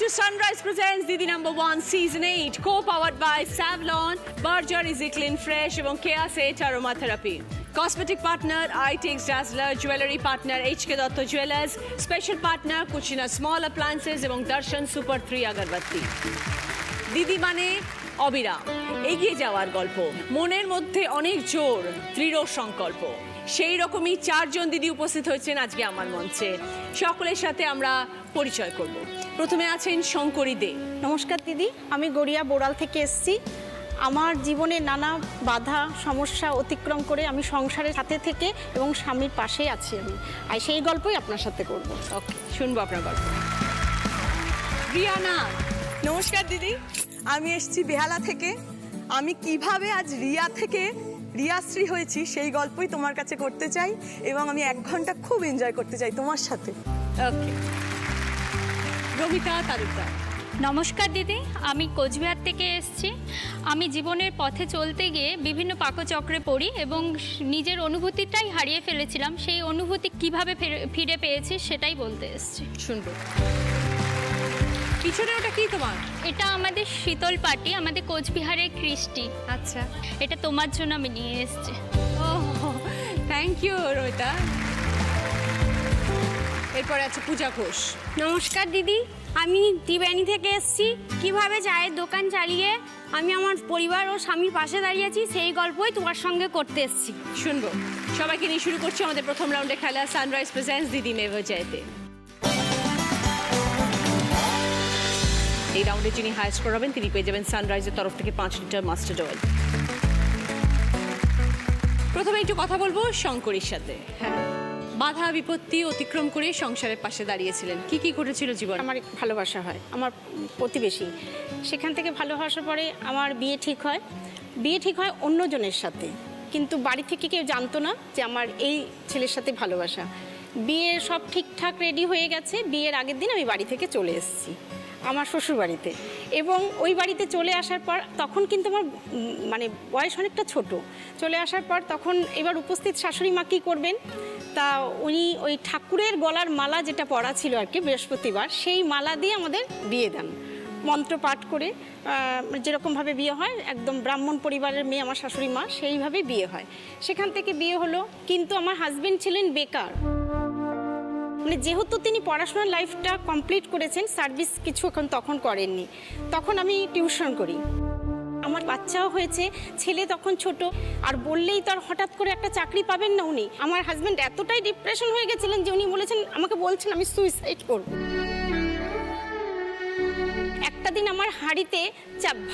to Sunrise Presents Didi #1 Season 8, co-powered by Savlon, Berger Easy Clean Fresh এবং Kea Sage Aromatherapy. Cosmetic partner iTex Dazzler, jewelry partner HK Dotto Jewelers, special partner Cucina Small Appliances এবং Darshan Super 3 আগরবাতি। দিদি মানে অবিরাম, এগিয়ে যাওয়ার গল্প, মনের মধ্যে অনেক জোর, দৃঢ় সংকল্প। সেই রকমই চারজন দিদি উপস্থিত হয়েছেন আজকে আমার মঞ্চে। সকলের সাথে আমরা পরিচয় করব। প্রথমে আছেন শঙ্করী দে। নমস্কার দিদি, আমি গড়িয়া বোড়াল থেকে এসেছি। আমার জীবনে নানা বাধা সমস্যা অতিক্রম করে আমি সংসারের সাথে থেকে এবং স্বামীর পাশেই আছি আমি, আর সেই গল্পই আপনার সাথে করব। ওকে, শুনবো আপনার গল্প। রিয়ানা। নমস্কার দিদি, আমি এসেছি বেহালা থেকে। আমি কিভাবে আজ রিয়া থেকে রিয়াশ্রী হয়েছি সেই গল্পই তোমার কাছে করতে চাই এবং আমি 1 ঘন্টা খুব এনজয় করতে চাই তোমার সাথে। ওকে। রমিতা তালুকদার। নমস্কার দিদি, আমি কোচবিহার থেকে এসেছি। আমি জীবনের পথে চলতে গিয়ে বিভিন্ন পাকচক্রে পড়ি এবং নিজের অনুভূতিটাই হারিয়ে ফেলেছিলাম। সেই অনুভূতি কিভাবে ফিরে পেয়েছি সেটাই বলতে এসেছি। শুনবো। পিছনে ওটা কি তোমার? এটা আমাদের শীতল পাটি, আমাদের কোচবিহারের কৃষ্টি। আচ্ছা, এটা তোমার জন্য আমি নিয়ে এসেছি। ও থ্যাংক ইউ রমিতা। এরপরে আছে পূজা ঘোষ। নমস্কার দিদি, আমি ত্রিবেণী থেকে এসেছি। কিভাবে চায়ের দোকান চালিয়ে আমি আমার পরিবার ও স্বামীর পাশে দাঁড়িয়েছি সেই গল্পই তোমার সঙ্গে করতে এসেছি। শুনবো। সবাইকে নিয়ে শুরু করছি আমাদের প্রথম রাউন্ডে খেলা সানরাইজ প্রেজেন্টস দিদি নেভার চাইতে। এই রাউন্ডে যিনি হাই স্কোর হবেন তিনি পেয়ে যাবেন সানরাইজের তরফ থেকে 5 লিটার মাস্টার্ড অয়েল। প্রথমে একটু কথা বলবো শঙ্করীর সাথে। হ্যাঁ, বাধা বিপত্তি অতিক্রম করে সংসারের পাশে দাঁড়িয়েছিলেন। কি কি ঘটেছিল জীবন? আমার ভালোবাসা হয়, আমার প্রতিবেশী, সেখান থেকে ভালোবাসার পরে আমার বিয়ে ঠিক হয়। বিয়ে ঠিক হয় অন্যজনের সাথে, কিন্তু বাড়ি থেকে কেউ জানতো না যে আমার এই ছেলের সাথে ভালোবাসা। বিয়ে সব ঠিকঠাক রেডি হয়ে গেছে। বিয়ের আগের দিন আমি বাড়ি থেকে চলে এসেছি আমার শ্বশুর বাড়িতে, এবং ওই বাড়িতে চলে আসার পর তখন কিন্তু আমার মানে বয়স অনেকটা ছোট। চলে আসার পর তখন এবার উপস্থিত শাশুড়ি মা কী করবেন, তা উনি ওই ঠাকুরের গলার মালা যেটা পরা ছিল আর কি বৃহস্পতিবার, সেই মালা দিয়ে আমাদের বিয়ে দেন মন্ত্র পাঠ করে। যেরকমভাবে বিয়ে হয় একদম ব্রাহ্মণ পরিবারের মেয়ে আমার শাশুড়ি মা, সেইভাবে বিয়ে হয়। সেখান থেকে বিয়ে হলো, কিন্তু আমার হাজবেন্ড ছিলেন বেকার। মানে যেহেতু তিনি পড়াশোনার লাইফটা কমপ্লিট করেছেন, সার্ভিস কিছু এখন তখন করেননি, তখন আমি টিউশন করি। আমার বাচ্চাও হয়েছে, ছেলে তখন ছোট, আর বললেই তো আর হঠাৎ করে একটা চাকরি পাবেন না উনি। আমার হাজব্যান্ড এতটাই ডিপ্রেশন হয়ে গেছিলেন যে উনি বলেছেন, আমাকে বলছেন আমি সুইসাইড করব। একটা দিন আমার হাঁড়িতে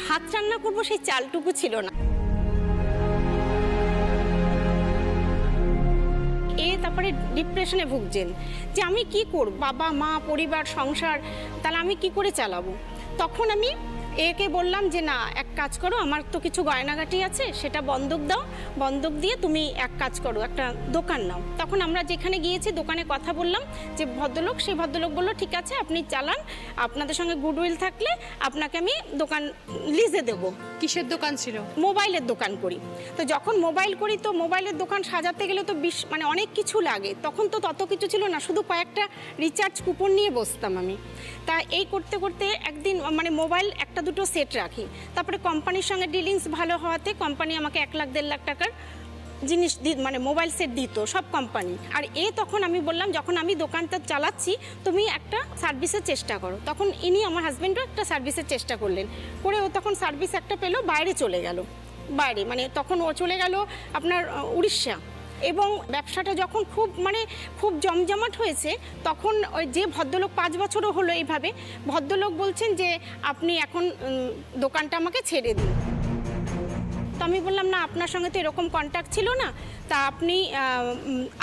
ভাত রান্না করব, সেই চালটুকু ছিল না। তারপরে ডিপ্রেশনে ভুগছেন যে আমি কি করব, বাবা মা পরিবার সংসার, তাহলে আমি কি করে চালাবো। তখন আমি একে বললাম যে না, এক কাজ করো, আমার তো কিছু গয়নাগাটি আছে, সেটা বন্ধক দাও, বন্ধক দিয়ে তুমি এক কাজ করো, একটা দোকান নাও। তখন আমরা যেখানে গিয়েছি দোকানে কথা বললাম, যে ভদ্রলোক, সেই ভদ্রলোক বললো ঠিক আছে আপনি চালান, আপনাদের সঙ্গে গুডউইল থাকলে আপনাকে আমি দোকান লিজে দেবো। কিসের দোকান ছিল? মোবাইলের দোকান করি। তো যখন মোবাইল করি, তো মোবাইলের দোকান সাজাতে গেলে তো মানে অনেক কিছু লাগে, তখন তো তত কিছু ছিল না, শুধু কয়েকটা রিচার্জ কুপন নিয়ে বসতাম আমি। তা এই করতে করতে একদিন মানে মোবাইল একটা দুটো সেট রাখি, তারপরে কোম্পানির সঙ্গে ডিলিংস ভালো হওয়াতে কোম্পানি আমাকে 1 লাখ 1.5 লাখ টাকার জিনিস মানে মোবাইল সেট দিত সব কোম্পানি। আর তখন আমি বললাম, যখন আমি দোকানটা চালাচ্ছি তুমি একটা সার্ভিসের চেষ্টা করো। তখন ইনি আমার হাজব্যান্ডও একটা সার্ভিসের চেষ্টা করলেন, করে ও তখন সার্ভিস একটা পেলো, বাইরে চলে গেল। বাইরে মানে তখন ও চলে গেল আপনার উড়িষ্যা। এবং ব্যবসাটা যখন খুব জমজমাট হয়েছে, তখন ওই যে ভদ্রলোক 5 বছরও হলো এইভাবে, ভদ্রলোক বলছেন যে আপনি এখন দোকানটা আমাকে ছেড়ে দিন। তো আমি বললাম না, আপনার সঙ্গে তো এরকম কন্ট্যাক্ট ছিল না, তা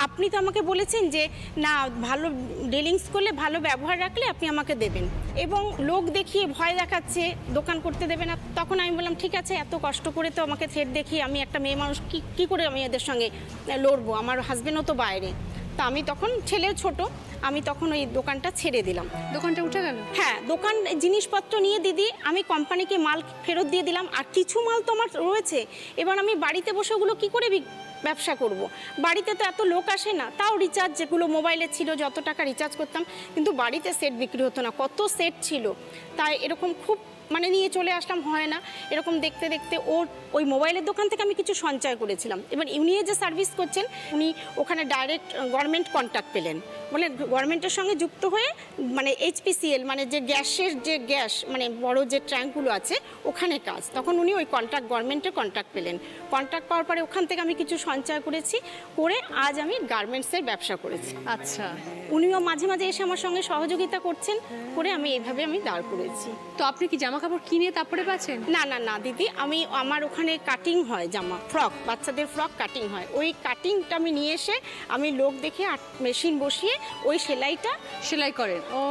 আপনি তো আমাকে বলেছেন যে না, ভালো ডিলিংস করলে ভালো ব্যবহার রাখলে আপনি আমাকে দেবেন, এবং লোক দেখিয়ে ভয় দেখাচ্ছে দোকান করতে দেবে না। তখন আমি বললাম ঠিক আছে, এত কষ্ট করে তো আমাকে থ্রেট দেখিয়ে, আমি একটা মেয়ে মানুষ কী করে আমি এদের সঙ্গে লড়বো, আমার হাজবেন্ডও তো বাইরে। তা আমি তখন, ছেলেও ছোট, আমি তখন ওই দোকানটা ছেড়ে দিলাম। দোকানটা উঠে গেল? হ্যাঁ, দোকান জিনিসপত্র নিয়ে দিদি আমি কোম্পানিকে মাল ফেরত দিয়ে দিলাম, আর কিছু মাল তো আমার রয়েছে। এবার আমি বাড়িতে বসে ওগুলো কী করে ব্যবসা করব। বাড়িতে তো এত লোক আসে না, তাও রিচার্জ যেগুলো মোবাইলে ছিল যত টাকা রিচার্জ করতাম, কিন্তু বাড়িতে সেট বিক্রি হতো না, কত সেট ছিল। তাই এরকম খুব মানে নিয়ে চলে আসলাম, হয় না। এরকম দেখতে দেখতে ওই মোবাইলের দোকান থেকে আমি কিছু সঞ্চয় করেছিলাম। এবার উনি যে সার্ভিস করছেন, উনি ওখানে ডাইরেক্ট গভর্নমেন্ট কন্ট্যাক্ট পেলেন, বলে গভর্নমেন্টের সঙ্গে যুক্ত হয়ে মানে HPCL মানে যে গ্যাস মানে বড় যে ট্যাঙ্কগুলো আছে ওখানে কাজ। তখন উনি ওই গভর্নমেন্টের কন্ট্যাক্ট পেলেন। কন্ট্যাক্ট পাওয়ার পরে ওখান থেকে আমি কিছু সঞ্চয় করেছি, করে আজ আমি গার্মেন্টসের ব্যবসা করেছি। আচ্ছা, উনিও মাঝে মাঝে এসে আমার সঙ্গে সহযোগিতা করছেন, করে আমি এইভাবে আমি দাঁড় করেছি। তো আপনি কি জামা কাপড় কিনে তারপরে পাচ্ছেন? না না না দিদি, আমার ওখানে কাটিং হয়, জামা ফ্রক, বাচ্চাদের ফ্রক কাটিং হয়। ওই কাটিংটা আমি নিয়ে এসে আমি লোক দেখে মেশিন বসিয়ে ওই সেলাই করেন? ও,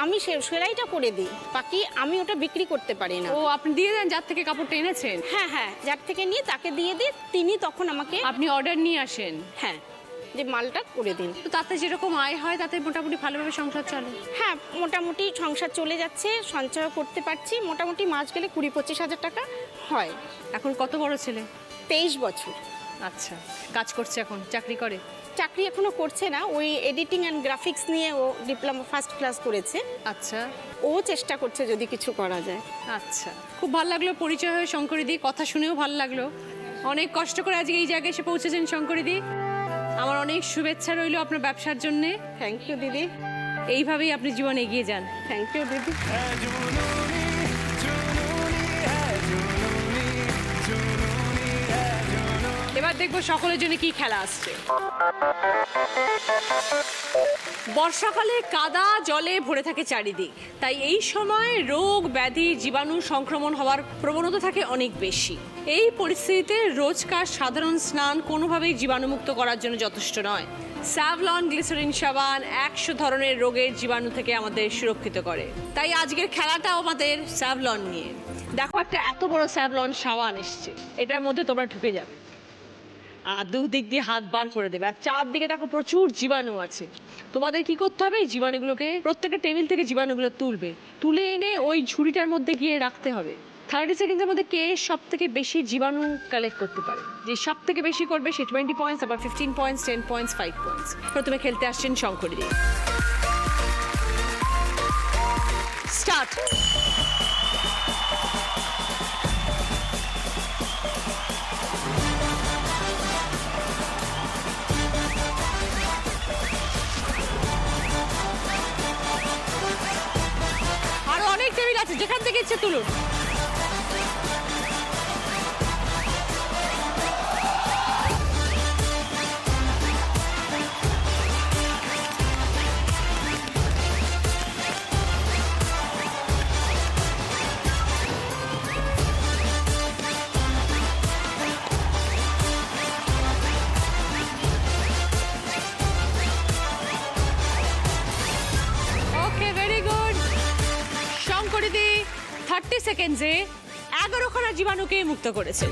আমি সেলাইটা করে দিই, বাকি আমি ওটা বিক্রি করতে পারি না। ও আপনি দিয়ে দেন যার থেকে কাপড়টা এনেছেন? হ্যাঁ হ্যাঁ, যার থেকে নিয়ে তাকে দিয়ে দিই, তিনি তখন আমাকে আপনি অর্ডার নিয়ে আসেন? হ্যাঁ, যে মালটা করে দিন। তো তাতে যেরকম আয় হয় তাতে মোটামুটি ভালোভাবে সংসার চলে? হ্যাঁ, মোটামুটি সংসার চলে যাচ্ছে, সঞ্চয় করতে পারছি। মোটামুটি মাস গেলে 20-25 হাজার টাকা হয়। এখন কত বড় ছেলে? 23 বছর। আচ্ছা, কাজ করছে এখন? চাকরি করে? চাকরি এখনো করছে না, ওই এডিটিং অ্যান্ড গ্রাফিক্স নিয়ে ও ডিপ্লোমা ফার্স্ট ক্লাস করেছে। আচ্ছা, ও চেষ্টা করছে যদি কিছু করা যায়। আচ্ছা, খুব ভালো লাগলো পরিচয় হয়ে শঙ্করীদি, কথা শুনেও ভালো লাগলো। অনেক কষ্ট করে আজকে এই জায়গায় এসে পৌঁছেছেন শঙ্করীদি। আমার অনেক শুভেচ্ছা রইল আপনার ব্যবসার জন্য। থ্যাংক ইউ দিদি, এইভাবেই আপনি জীবনে এগিয়ে যান। থ্যাংক ইউ দিদি। এবার দেখবো সকলের জন্য কি খেলা আসছে। বর্ষাকালে কাদা জলে ভরে থাকে চারিদিক, তাই এই সময় রোগ ব্যাধি জীবাণু সংক্রমণ হওয়ার প্রবণতা থাকে অনেক বেশি। এই পরিস্থিতিতে রোজকার সাধারণ স্নান কোনোভাবেই জীবাণুমুক্ত করার জন্য যথেষ্ট নয়। স্যাভলন গ্লিসারিন সাবান 100 ধরনের রোগের জীবাণু থেকে আমাদের সুরক্ষিত করে। তাই আজকের খেলাটাও আমাদের স্যাভলন নিয়ে। দেখো, একটা এত বড় স্যাভলন সাবান এসছে, এটার মধ্যে তোমরা ঢুকে যাবে আর দুদিক দিয়ে হাত বার করে দেবে। আর চারদিকে দেখো প্রচুর জীবাণু আছে। তোমাদের কি করতে হবে? এই জীবাণুগুলোকে প্রত্যেকটা টেবিল থেকে জীবাণুগুলো তুলে এনে ওই ঝুড়িটার মধ্যে গিয়ে রাখতে হবে। 30 সেকেন্ডের মধ্যে কে সব থেকে বেশি জীবাণু কালেক্ট করতে পারে, যে সব থেকে বেশি করবে সে 20 পয়েন্টস, আবার 15 পয়েন্টস, 10 পয়েন্টস, 5 পয়েন্টস। প্রথমে খেলতে আসছেন শঙ্করী। স্টার্ট। আরো অনেক টেবিল আছে, যেখান থেকে ইচ্ছে তুলুন। ওকে, ভেরি গুড। শঙ্করীদি 30 সেকেন্ডসে 11খানা জীবাণুকে মুক্ত করেছেন।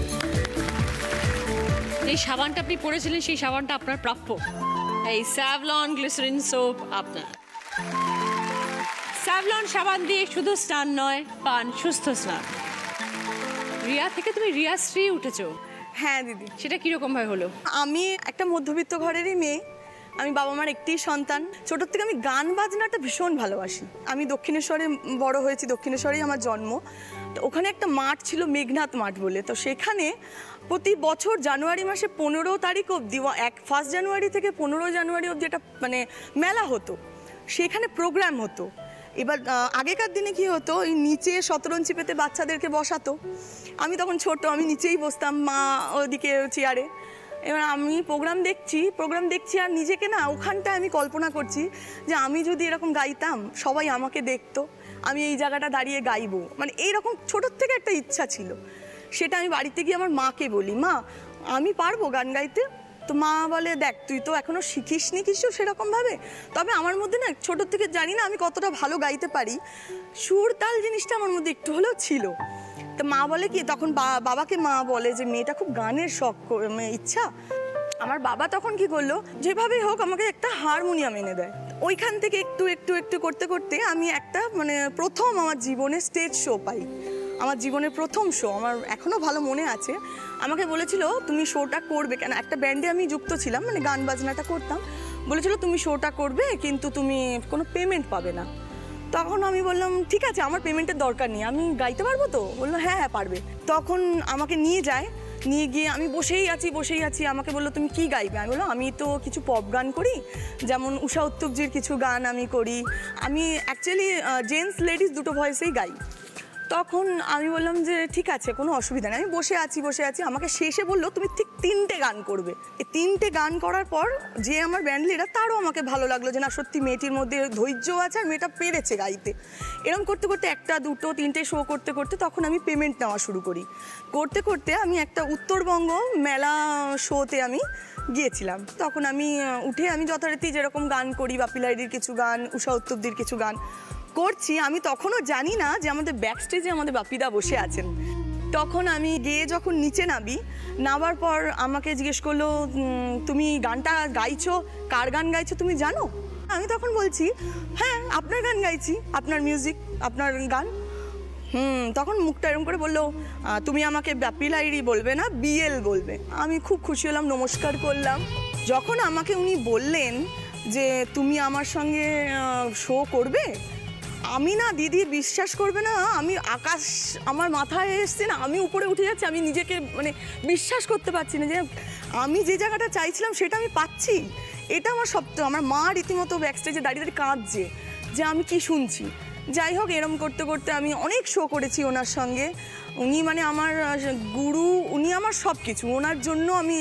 এই সাবানটা আপনি পরেছিলেন, সেই সাবানটা আপনার প্রাপ্য। এই স্যাভলন গ্লিসারিন সোপ আপনার। স্যাভলন সাবান দিয়ে শুধু স্নান নয়, পান সুস্থ স্নান। রিয়া থেকে তুমি রিয়াশ্রী উঠেছো? হ্যাঁ দিদি। সেটা কিরকম ভাবে হলো? আমি একটা মধ্যবিত্ত ঘরেরই মেয়ে, আমি বাবা মার একটি সন্তান। ছোটোর থেকে আমি গান বাজনাটা ভীষণ ভালোবাসি। আমি দক্ষিণেশ্বরে বড় হয়েছি, দক্ষিণেশ্বরেই আমার জন্ম। তো ওখানে একটা মাঠ ছিল, মেঘনাথ মাঠ বলে। তো সেখানে প্রতি বছর জানুয়ারি মাসে 15 তারিখ অবধি, 1 জানুয়ারি থেকে 15 জানুয়ারি অবধি একটা মানে মেলা হতো, সেখানে প্রোগ্রাম হতো। এবার আগেকার দিনে কি হতো, ওই নিচে শতরঞ্চি পেতে বাচ্চাদেরকে বসাতো। আমি তখন ছোট, আমি নিচেই বসতাম, মা ওদিকে চেয়ারে। এবার আমি প্রোগ্রাম দেখছি আর নিজেকে না ওখানটায় আমি কল্পনা করছি যে আমি যদি এরকম গাইতাম, সবাই আমাকে দেখতো, আমি এই জায়গাটা দাঁড়িয়ে গাইবো। মানে এইরকম ছোটোর থেকে একটা ইচ্ছা ছিল। সেটা আমি বাড়িতে গিয়ে আমার মাকে বলি, মা আমি পারবো গান গাইতে? তো মা বলে, দেখ তুই তো এখনো শিখিসনি কিছু সেরকমভাবে, তবে আমার মধ্যে না ছোটোর থেকে জানি না আমি কতটা ভালো গাইতে পারি, সুর তাল জিনিসটা আমার মধ্যে একটু হলেও ছিল। তো মা বলে কি, তখন বাবাকে মা বলে যে মেয়েটা খুব গানের শখ ইচ্ছা। আমার বাবা তখন কি করলো, যেভাবেই হোক আমাকে একটা হারমোনিয়াম এনে দেয়। ওইখান থেকে একটু একটু একটু করতে করতে আমি একটা মানে প্রথম আমার জীবনে স্টেজ শো পাই। আমার জীবনের প্রথম শো, আমার এখনও ভালো মনে আছে। আমাকে বলেছিল তুমি শোটা করবে, কেন একটা ব্যান্ডে আমি যুক্ত ছিলাম, মানে গান বাজনাটা করতাম। বলেছিল তুমি শোটা করবে কিন্তু তুমি কোনো পেমেন্ট পাবে না। তখন আমি বললাম ঠিক আছে, আমার পেমেন্টের দরকার নেই, আমি গাইতে পারবো তো? বললো হ্যাঁ হ্যাঁ পারবে। তখন আমাকে নিয়ে গিয়ে আমি বসেই আছি। আমাকে বললো তুমি কি গাইবে? আমি বললাম আমি তো কিছু পপ গান করি, যেমন উষা উত্তপজির কিছু গান আমি করি। আমি অ্যাকচুয়ালি জেন্টস লেডিস দুটো ভয়েসেই গাই। তখন আমি বললাম যে ঠিক আছে, কোনো অসুবিধা নেই। আমি বসে আছি। আমাকে শেষে বললো তুমি ঠিক 3টে গান করবে। এই 3টে গান করার পর যে আমার ব্যান্ড লিডার, তারও আমাকে ভালো লাগলো যে না সত্যি মেয়েটির মধ্যে ধৈর্য আছে আর মেয়েটা পেরেছে গাইতে। এরকম করতে 1, 2, 3টে শো করতে তখন আমি পেমেন্ট নেওয়া শুরু করি। করতে আমি একটা উত্তরবঙ্গ মেলা শোতে আমি গিয়েছিলাম। তখন আমি উঠে আমি যথারীতি যেরকম গান করি, বাপি লাহিড়ীর কিছু গান, উষা উত্তপজির কিছু গান করছি, আমি তখনও জানি না যে আমাদের ব্যাক স্টেজে আমাদের বাপিদা বসে আছেন। তখন আমি গিয়ে যখন নিচে নামার পর আমাকে জিজ্ঞেস করলো তুমি গানটা গাইছো, কার গান গাইছো তুমি জানো? আমি তখন বলছি হ্যাঁ আপনার গান গাইছি, আপনার মিউজিক, আপনার গান। তখন মুখটা এরকম করে বললো তুমি আমাকে বাপি লাহিড়ী বলবে না, বিএল বলবে। আমি খুব খুশি হলাম, নমস্কার করলাম। যখন আমাকে উনি বললেন যে তুমি আমার সঙ্গে শো করবে, আমি না দিদি বিশ্বাস করবে না, আমি আকাশ আমার মাথায় এসছে না, আমি উপরে উঠে যাচ্ছি। আমি নিজেকে মানে বিশ্বাস করতে পারছি না যে আমি যে জায়গাটা চাইছিলাম সেটা আমি পাচ্ছি। এটা আমার সবথেকে, আমার মা রীতিমতো ব্যাকস্টেজে দাঁড়িয়ে কাঁদছে যে আমি কি শুনছি। যাই হোক, এরম করতে আমি অনেক শো করেছি ওনার সঙ্গে। উনি মানে আমার গুরু, উনি আমার সব কিছু। ওনার জন্য আমি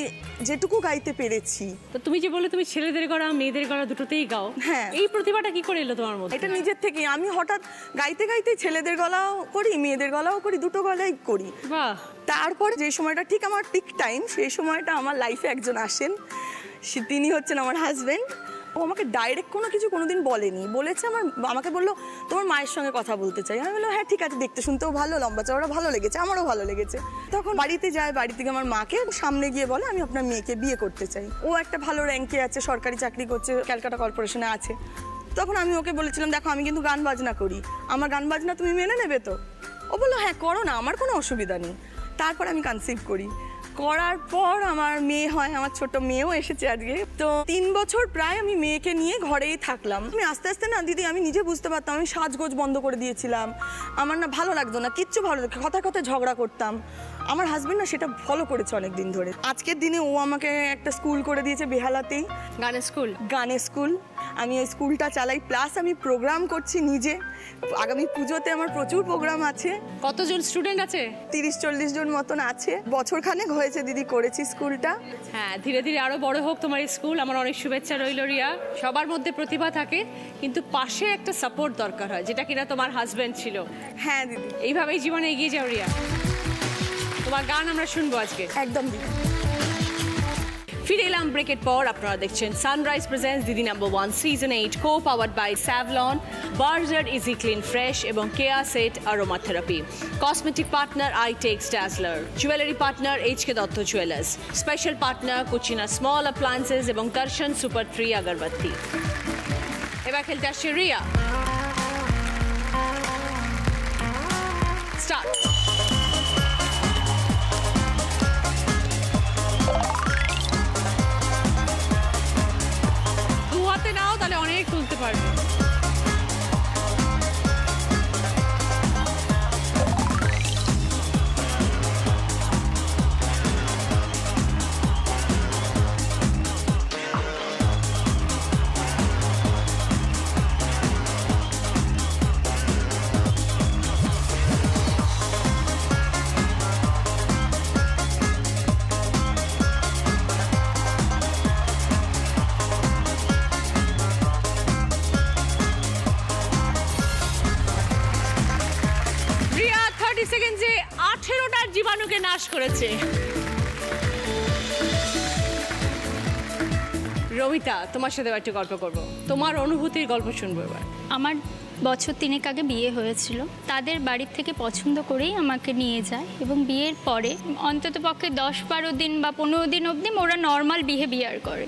যেটুকু গাইতে পেরেছি। তো তুমি যে বলে তুমি ছেলেদের গলা মেয়েদের গলা দুটোতেই গাও, হ্যাঁ, এই প্রতিভাটা কি করে এলো তোমার মধ্যে? এটা নিজের থেকেই। আমি হঠাৎ গাইতে ছেলেদের গলাও করি, মেয়েদের গলাও করি, দুটো গলাই করি। বাহ। তারপর যে সময়টা ঠিক আমার পিক টাইম, সেই সময়টা আমার লাইফে একজন আসেন, তিনি হচ্ছেন আমার হাজবেন্ড। ও আমাকে ডাইরেক্ট কোনো কিছু কোনোদিন বলেনি, বলেছে আমাকে বললো তোমার মায়ের সঙ্গে কথা বলতে চাই। আমি বললাম হ্যাঁ ঠিক আছে, দেখতে শুনতেও ভালো, লম্বা চওড়া, ভালো লেগেছে, আমারও ভালো লেগেছে। তখন বাড়িতে যায়, বাড়ি থেকে আমার মাকে সামনে গিয়ে বলে আমি আপনার মেয়েকে বিয়ে করতে চাই। ও একটা ভালো র্যাঙ্কে আছে, সরকারি চাকরি করছে, ক্যালকাটা কর্পোরেশনে আছে। তখন আমি ওকে বলেছিলাম দেখো আমি কিন্তু গান বাজনা করি, আমার গান বাজনা তুমি মেনে নেবে তো? ও বললো হ্যাঁ করো না, আমার কোনো অসুবিধা নেই। তারপর আমি কনসিভ করার পর আমার মেয়ে হয়, আমার ছোট মেয়েও এসেছে আজকে। তো 3 বছর প্রায় আমি মেয়েকে নিয়ে ঘরেই থাকলাম। আমি আস্তে না দিদি, আমি নিজে বুঝতে পারতাম, আমি সাজগোজ বন্ধ করে দিয়েছিলাম। আমার না ভালো লাগতো না, কিচ্ছু ভালো লাগতো, কথায় ঝগড়া করতাম। আমার হাজবেন্ড না সেটা ফলো করেছে অনেক দিন ধরে। আজকের দিনে ও আমাকে একটা স্কুল করে দিয়েছে বেহালাতেই, গানের স্কুল। আমি ওই স্কুলটা চালাই, প্লাস আমি প্রোগ্রাম করছি নিজে। আগামী পুজোতে আমার প্রচুর প্রোগ্রাম আছে। কতজন স্টুডেন্ট আছে? 30-40 জন মতন আছে। বছরখানেক হয়েছে দিদি করেছি স্কুলটা। হ্যাঁ, ধীরে ধীরে আরো বড় হোক তোমার স্কুল। আমার অনেক শুভেচ্ছা রইল রিয়া। সবার মধ্যে প্রতিভা থাকে, কিন্তু পাশে একটা সাপোর্ট দরকার হয়, যেটা কিনা তোমার হাজবেন্ড ছিল। হ্যাঁ দিদি, এইভাবেই জীবনে এগিয়ে যাও রিয়া। তোমার গান আমরা শুনবো আজকে। একদম দিদি। ফিরে এলাম ব্রেকের পর। আপনারা দেখছেন sunrise presents Didi number 1 season 8, co powered by Savlon, Berger easy clean fresh এবং Keya Seth aromatherapy. Cosmetic partner Itex dazzler, jewellery partner HK Dutta jewellers, special partner Cucina small appliances এবং দর্শন সুপার 3 আগরবাতি। এবার খেলতে আসছে রিয়া। স্টার্ট। নাও, তাহলে অনেক তুলতে পারবে। সেকেন্ডে 18টা জীবাণুকে নাশ করেছে। রমিতা, তোমার সাথে একটা গল্প করব, তোমার অনুভূতির গল্প শুনবো এবার। আমার বছর 3 আগে বিয়ে হয়েছিল। তাদের বাড়ির থেকে পছন্দ করেই আমাকে নিয়ে যায় এবং বিয়ের পরে অন্তত পক্ষে 10-12 দিন বা 15 দিন অবধি ওরা নর্মাল বিহেভিয়ার করে।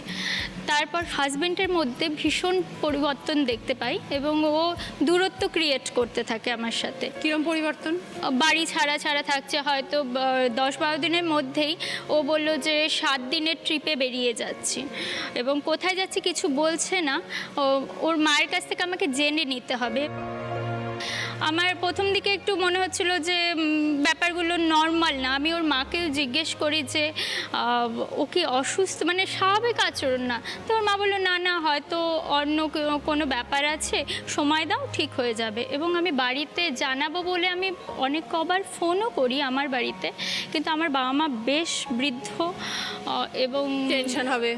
তারপর হাজব্যান্ডের মধ্যে ভীষণ পরিবর্তন দেখতে পাই এবং ও দূরত্ব ক্রিয়েট করতে থাকে আমার সাথে। কিরম পরিবর্তন? বাড়ি ছাড়া ছাড়া থাকছে, হয়তো 10-12 দিনের মধ্যেই ও বললো যে 7 দিনের ট্রিপে বেরিয়ে যাচ্ছি এবং কোথায় যাচ্ছি কিছু বলছে না। ওর মায়ের কাছ থেকে আমাকে জেনে নিতে হবে। আমার প্রথম দিকে একটু মনে হচ্ছিল যে ব্যাপারগুলো নর্মাল না। আমি ওর মাকেও জিজ্ঞেস করি যে ও কি অসুস্থ, মানে স্বাভাবিক আচরণ না। তো ওর মা বললো না না, হয়তো অন্য কোনো ব্যাপার আছে, সময় দাও, ঠিক হয়ে যাবে। এবং আমি বাড়িতে জানাবো বলে আমি অনেক কবার ফোনও করি আমার বাড়িতে, কিন্তু আমার বাবা মা বেশ বৃদ্ধ এবং টেনশন হবে,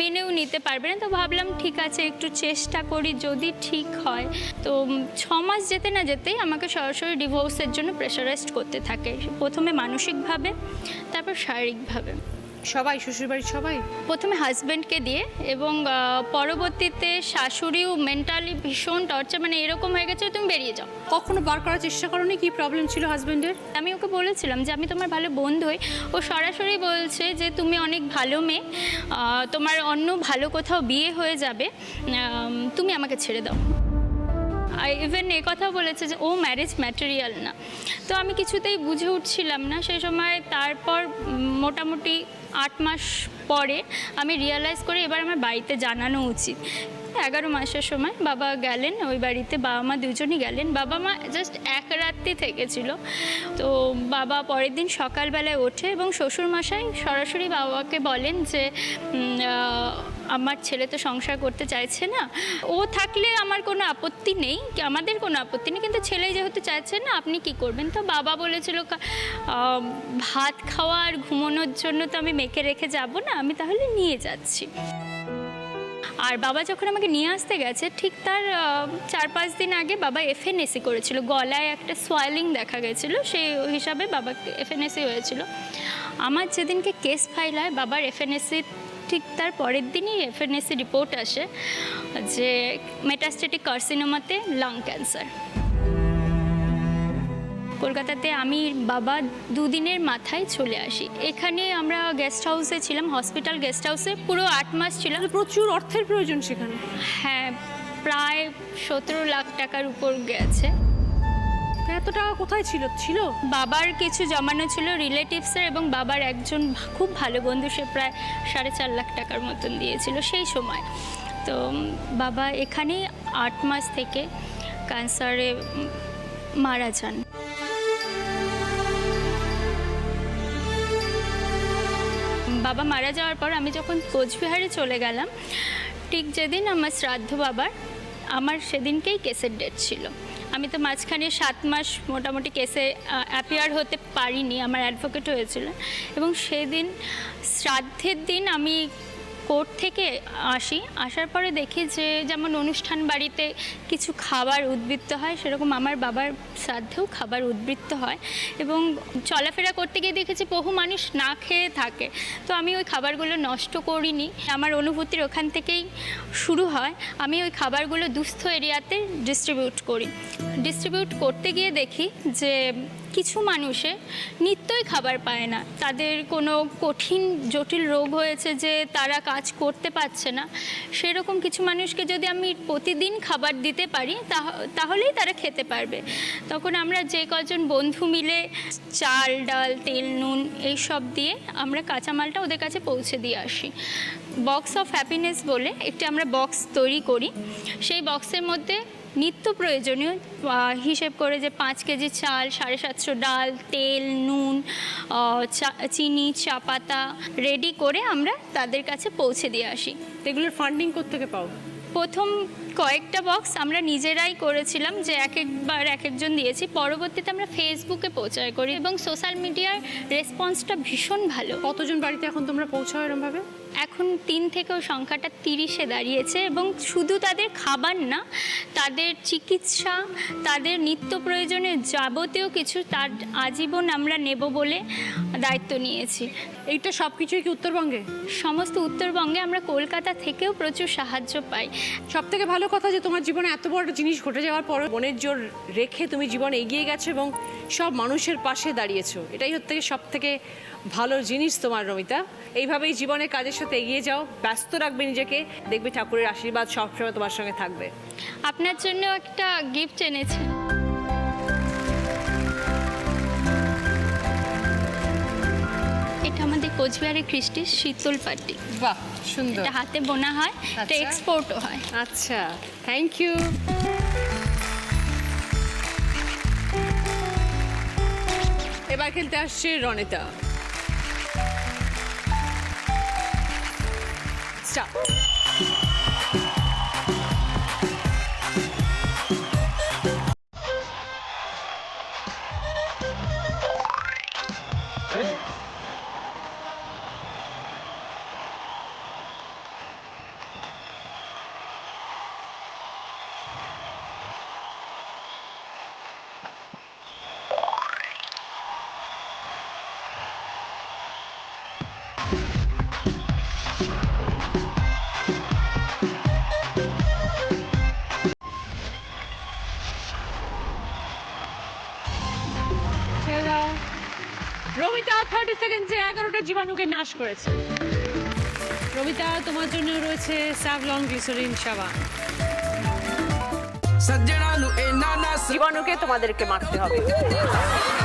মেনেও নিতে পারবে না। তো ভাবলাম ঠিক আছে, একটু চেষ্টা করি, যদি ঠিক হয়। তো 6 মাস যেতে না যেতেই আমাকে সরাসরি ডিভোর্সের জন্য প্রেশারাইজড করতে থাকে, প্রথমে মানসিকভাবে, তারপর শারীরিকভাবে। সবাই, শ্বশুরবাড়ির সবাই? প্রথমে হাজব্যান্ডকে দিয়ে এবং পরবর্তীতে শাশুড়িও মেন্টালি ভীষণ টর্চার, মানে এরকম হয়ে গেছে তুমি বেরিয়ে যাও। কখনো বার করার চেষ্টা করোনি কি প্রবলেম ছিল হাজবেন্ডের? আমি ওকে বলেছিলাম যে আমি তোমার ভালো বন্ধু হই। ও সরাসরি বলছে যে তুমি অনেক ভালো মেয়ে, তোমার অন্য ভালো কোথাও বিয়ে হয়ে যাবে, তুমি আমাকে ছেড়ে দাও। ইভেন এ কথাও বলেছে যে ও ম্যারেজ ম্যাটেরিয়াল না। তো আমি কিছুতেই বুঝে উঠছিলাম না সেই সময়। তারপর মোটামুটি 8 মাস পরে আমি রিয়েলাইজ করি এবার আমার বাড়িতে জানানো উচিত। 11 মাসের সময় বাবা গেলেন ওই বাড়িতে, বাবা মা দুজনই গেলেন। বাবা মা জাস্ট এক রাত্রি থেকেছিল। তো বাবা পরের দিন সকালবেলায় ওঠে এবং শ্বশুরমশাই সরাসরি বাবাকে বলেন যে আমার ছেলে তো সংসার করতে চাইছে না, ও থাকলে আমার কোনো আপত্তি নেই, আমাদের কোনো আপত্তি নেই, কিন্তু ছেলে যেহেতু চাইছে না আপনি কি করবেন? তো বাবা বলেছিল ভাত খাওয়া আর ঘুমানোর জন্য তো আমি মেয়েকে রেখে যাব না, আমি তাহলে নিয়ে যাচ্ছি। আর বাবা যখন আমাকে নিয়ে আসতে গেছে ঠিক তার 4-5 দিন আগে বাবা এফএনএসি করেছিল, গলায় একটা সোয়েলিং দেখা গেছিলো, সেই হিসাবে বাবা এফএনএসি হয়েছিল। আমার যেদিনকে কেস ফাইল হয় বাবার এফএনএসি ঠিক তার পরের দিনই এফএনএসি রিপোর্ট আসে যে মেটাস্টেটিক কার্সিনোমাতে লাং ক্যান্সার। কলকাতাতে আমি বাবা 2 দিনের মাথায় চলে আসি। এখানে আমরা গেস্ট হাউসে ছিলাম, হসপিটাল গেস্ট হাউসে পুরো 8 মাস ছিলাম। প্রচুর অর্থের প্রয়োজন সেখানে। হ্যাঁ, প্রায় 17 লাখ টাকার উপর গেছে। এত টাকা কোথায় ছিল? বাবার কিছু জমানো ছিল রিলেটিভসের এবং বাবার একজন খুব ভালো বন্ধু, সে প্রায় 4.5 লাখ টাকার মতন দিয়েছিল সেই সময়। তো বাবা এখানেই 8 মাস থেকে ক্যান্সারে মারা যান। বাবা মারা যাওয়ার পর আমি যখন কোচবিহারে চলে গেলাম, ঠিক যেদিন আমার শ্রাদ্ধ বাবার, আমার সেদিনকেই কেসের ডেট ছিল। আমি তো মাঝখানে 7 মাস মোটামুটি কেসে অ্যাপিয়ার হতে পারিনি, আমার অ্যাডভোকেট হয়েছিল। এবং সেদিন শ্রাদ্ধের দিন আমি কোর্ট থেকে আসার পরে দেখি যে যেমন অনুষ্ঠান বাড়িতে কিছু খাবার উদ্বৃত্ত হয়, সেরকম আমার বাবার শ্রাদ্ধেও খাবার উদ্বৃত্ত হয়। এবং চলাফেরা করতে গিয়ে দেখেছি বহু মানুষ না খেয়ে থাকে। তো আমি ওই খাবারগুলো নষ্ট করিনি, আমার অনুভূতির ওখান থেকেই শুরু হয়। আমি ওই খাবারগুলো দুস্থ এরিয়াতে ডিস্ট্রিবিউট করতে গিয়ে দেখি যে কিছু মানুষে নিত্যই খাবার পায় না, তাদের কোনো কঠিন জটিল রোগ হয়েছে যে তারা কাজ করতে পারছে না, সেরকম কিছু মানুষকে যদি আমি প্রতিদিন খাবার দিতে পারি তাহলেই তারা খেতে পারবে। তখন আমরা যে কজন বন্ধু মিলে চাল ডাল তেল নুন এইসব দিয়ে আমরা কাঁচামালটা ওদের কাছে পৌঁছে দিয়ে আসি। বক্স অফ হ্যাপিনেস বলে একটি আমরা বক্স তৈরি করি, সেই বক্সের মধ্যে নিত্য প্রয়োজনীয় হিসেব করে যে 5 কেজি চাল, 750 ডাল, তেল, নুন, চিনি, চা পাতা রেডি করে আমরা তাদের কাছে পৌঁছে দিয়ে আসি। এগুলোর ফান্ডিং কোত্থেকে পাও? প্রথম কয়েকটা বক্স আমরা নিজেরাই করেছিলাম, যে একবার এক একজন দিয়েছি। পরবর্তীতে আমরা ফেসবুকে প্রচার করি এবং সোশ্যাল মিডিয়ার রেসপন্সটা ভীষণ ভালো। কতজন বাড়িতে এখন তোমরা পৌঁছাও এরমভাবে? এখন 3 থেকেও সংখ্যাটা 30-এ দাঁড়িয়েছে। এবং শুধু তাদের খাবার না, তাদের চিকিৎসা, তাদের নিত্য প্রয়োজনীয় যাবতীয় কিছু তার আজীবন আমরা নেব বলে দায়িত্ব নিয়েছি। এইটা সব কিছুই কি উত্তরবঙ্গে? সমস্ত উত্তরবঙ্গে। আমরা কলকাতা থেকেও প্রচুর সাহায্য পাই। সবথেকে ভালো ভালো কথা যে তোমার জীবনে এত বড় জিনিস ঘটে যাওয়ার পর মনের জোর রেখে তুমি জীবনে এগিয়ে গেছো এবং সব মানুষের পাশে দাঁড়িয়েছো। এটাই হচ্ছে সব থেকে ভালো জিনিস তোমার, রমিতা। এইভাবেই জীবনে কাজের সাথে এগিয়ে যাও, ব্যস্ত রাখবে নিজেকে, দেখবে ঠাকুরের আশীর্বাদ সবসময় তোমার সঙ্গে থাকবে। আপনার জন্য একটা গিফট এনেছি। এটা আমাদের কোচবিহারের কৃষ্টির শীতল পাটি। বাহ, সুন্দর। এটা হাতে বোনা হয়, এটা আচ্ছা। এক্সপোর্টও হয়। আচ্ছা, থ্যাংক ইউ। এবার খেলতে আসছে রনিতা। স্টার্ট। রমিতা 30 সেকেন্ডে 11টা জীবাণুকে নাশ করেছে। রমিতা, তোমার জন্য রয়েছে স্যাভলন গ্লিসারিন সাবান। জীবাণুকে তোমাদেরকে মারতে হবে।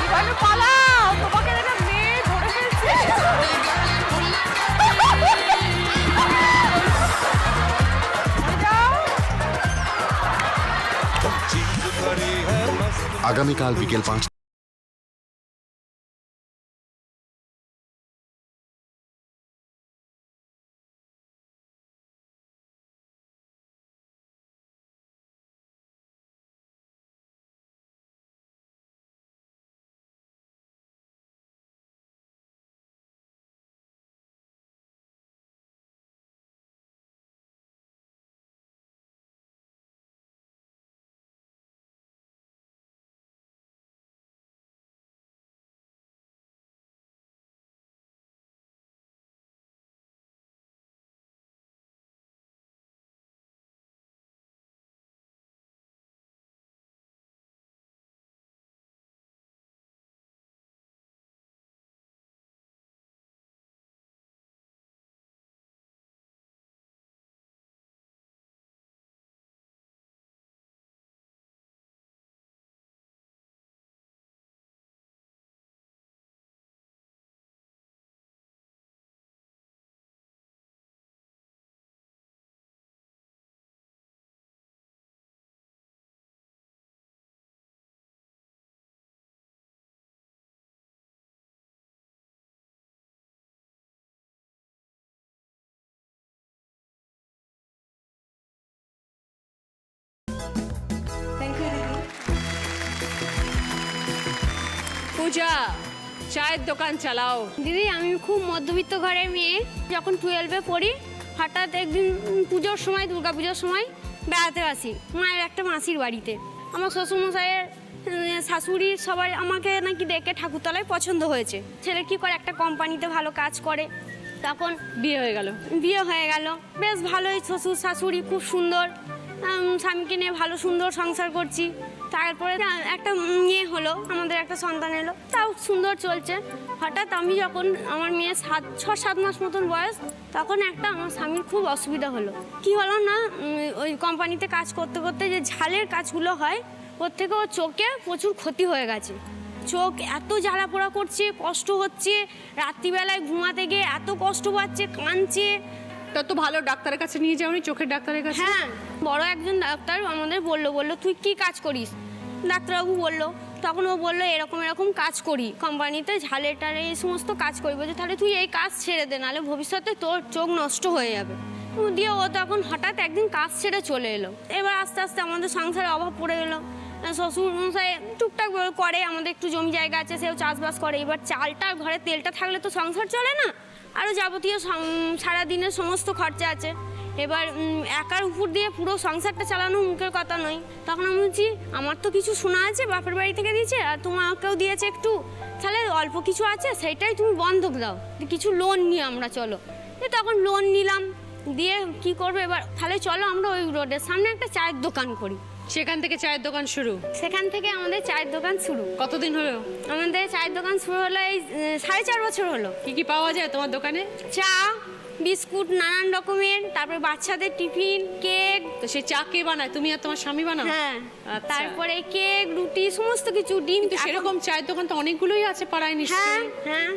জীবাণু পালাও, তোমাকে একটা মেয়ে ধরে ফেলছে। আগামীকাল বিকেল 5। পূজা, চায়ের দোকান চালাও। দিদি, আমি খুব মধ্যবিত্ত ঘরের মেয়ে। যখন 12-এ পড়ি, হঠাৎ একদিন পুজোর সময়, দুর্গাপুজোর সময় বেড়াতে আসি মায়ের একটা মাসির বাড়িতে। আমার শ্বশুরমশাইয়ের শাশুড়ি সবাই আমাকে নাকি দেখে ঠাকুরতলায় পছন্দ হয়েছে। ছেলে কি করে, একটা কোম্পানিতে ভালো কাজ করে। তখন বিয়ে হয়ে গেল। বিয়ে হয়ে গেল, বেশ ভালোই, শ্বশুর শাশুড়ি খুব সুন্দর, স্বামীকে নিয়ে ভালো সুন্দর সংসার করছি। তারপরে একটা মেয়ে হলো, আমাদের একটা সন্তান এলো, তাও সুন্দর চলছে। হঠাৎ আমি যখন আমার মেয়ে 6-7 মাস মতন বয়স, তখন একটা আমার স্বামীর খুব অসুবিধা হলো। কি হলো না, ওই কোম্পানিতে কাজ করতে করতে যে ঝালের কাজগুলো হয়, ওর থেকে ওর চোখে প্রচুর ক্ষতি হয়ে গেছে। চোখ এত জ্বালা পোড়া করছে, কষ্ট হচ্ছে, রাত্রিবেলায় ঘুমাতে গিয়ে এত কষ্ট পাচ্ছে, কাঁদছে। তত ভালো ডাক্তারের কাছে নিয়ে যাওনি, চোখের ডাক্তারের কাছে? হ্যাঁ, বড় একজন ডাক্তার আমাদের বললো তুই কি কাজ করিস? ডাক্তারবাবু বললো, তখন ও বললো এরকম এরকম কাজ করি, কোম্পানিতে ঝালের টালে এই সমস্ত কাজ করি। বলছে তাহলে তুই এই কাজ ছেড়ে দে, নাহলে ভবিষ্যতে তোর চোখ নষ্ট হয়ে যাবে। দিয়ে ও তখন হঠাৎ একদিন কাজ ছেড়ে চলে এলো। এবার আস্তে আস্তে আমাদের সংসারে অভাব পড়ে গেলো। শ্বশুর মশাই টুকটাক করে, আমাদের একটু জমি জায়গা আছে, সেও চাষবাস করে। এবার চালটা ঘরে, তেলটা থাকলে তো সংসার চলে না, আরও যাবতীয় সারাদিনের সমস্ত খরচা আছে। এবার একার উপর দিয়ে পুরো সংসারটা চালানো মুখের কথা নয়। তখন আমি বলছি আমার তো কিছু শোনা আছে, বাপের বাড়ি থেকে দিয়েছে, আর তোমাকেও দিয়েছে একটু, তাহলে অল্প কিছু আছে সেইটাই তুমি বন্ধক দাও, কিছু লোন নিয়ে আমরা চলো। তখন লোন নিলাম, দিয়ে কি করবো এবার, তাহলে চলো আমরা ওই রোডের সামনে একটা চায়ের দোকান করি। সেখান থেকে চায়ের দোকান শুরু। সেখান থেকে আমাদের চায়ের দোকান শুরু। কতদিন হলো? আমাদের চায়ের দোকান শুরু হলো এই 4.5 বছর হলো। কি কি পাওয়া যায় তোমার দোকানে? চা, বিস্কুট, নানান রকমের, তারপরে বাচ্চাদের টিফিন, কেক। তো সেই চা কে বানায়, তুমি আর তোমার স্বামী বানাও? হ্যাঁ, আচ্ছা। তারপরে কেক, রুটি, সমস্ত কিছু, ডিম। তো সেরকম চায়ের দোকান তো অনেকগুলোই আছে পাড়ায় হ্যাঁ নিশ্চয়ই। হ্যাঁ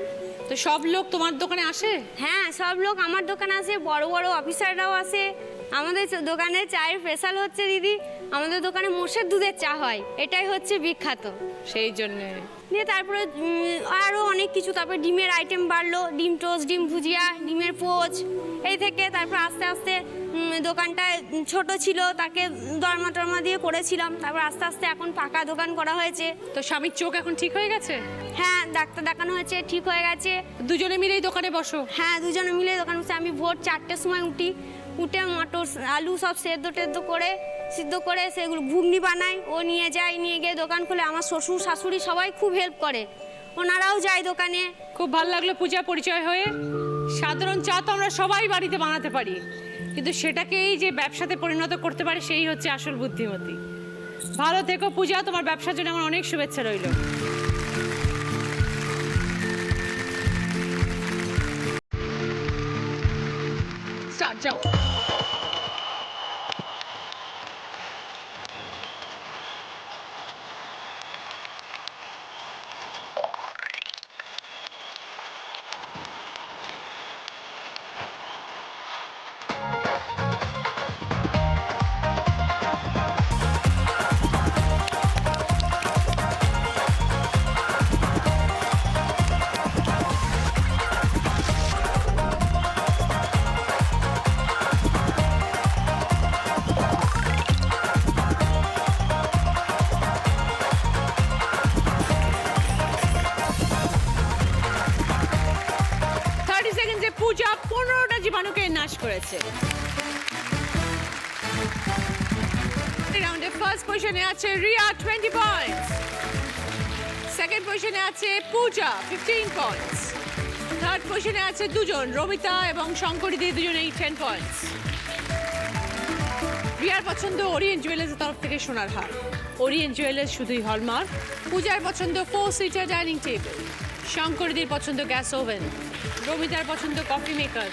তো সব লোক তোমার দোকানে আসে? হ্যাঁ, সব লোক আমার দোকানে আসে, বড় বড় অফিসাররাও আসে। আমাদের দোকানে চায়ের স্পেশাল হচ্ছে দিদি, আমাদের দোকানে মোষের দুধের চা হয়, এটাই হচ্ছে বিখ্যাত। সেই জন্যে দিয়ে তারপরে আরও অনেক কিছু, তারপরে ডিমের আইটেম বাড়লো, ডিম টোস্ট, ডিম ভুজিয়া, ডিমের পোচ, এই থেকে তারপর আস্তে আস্তে দোকানটা ছোট ছিল, তাকে দরমা টরমা দিয়ে করেছিলাম, তারপর আস্তে আস্তে এখন পাকা দোকান করা হয়েছে। তো স্বামীর চোখ এখন ঠিক হয়ে গেছে? হ্যাঁ, ডাক্তার দেখানো হয়েছে, ঠিক হয়ে গেছে। দুজনে মিলেই দোকানে বসো? হ্যাঁ, দুজনে মিলে দোকান বসে। আমি ভোর 4টের সময় উঠে মটর আলু সব সিদ্ধ করে সেগুলো ঘুগনি বানাই, ও নিয়ে যায়, নিয়ে গিয়ে দোকান খুলে। আমার শ্বশুর শাশুড়ি সবাই খুব হেল্প করে, ওনারাও যায় দোকানে। খুব ভালো লাগলো পূজা পরিচয় হয়ে। সাধারণ চা তো আমরা সবাই বাড়িতে বানাতে পারি, কিন্তু সেটাকেই যে ব্যবসাতে পরিণত করতে পারে সেই হচ্ছে আসল বুদ্ধিমতী। ভালো থেকো পূজা, তোমার ব্যবসার জন্য আমার অনেক শুভেচ্ছা রইল। যাও। পূজা 15টা জীবাণুকে নাশ করেছে। রাউন্ডে ফার্স্ট পজিশনে আছে রিয়া 20 পয়েন্টস, সেকেন্ড পজিশনে আছে পূজা 15 পয়েন্টস, থার্ড পজিশনে আছে দুজন রমিতা এবং শঙ্করী দিয়ে দুজনেই 10 পয়েন্টস। রিয়ার পছন্দ ওরিয়েন্ট জুয়েলার্সের তরফ থেকে সোনার হার। ওরিয়েন্ট জুয়েলার্স শুধুই হলমার্ক। পূজার পছন্দ 4 সিটার ডাইনিং টেবিল। শঙ্করীদের পছন্দ গ্যাস ওভেন। রমিতার পছন্দ কফি মেকার।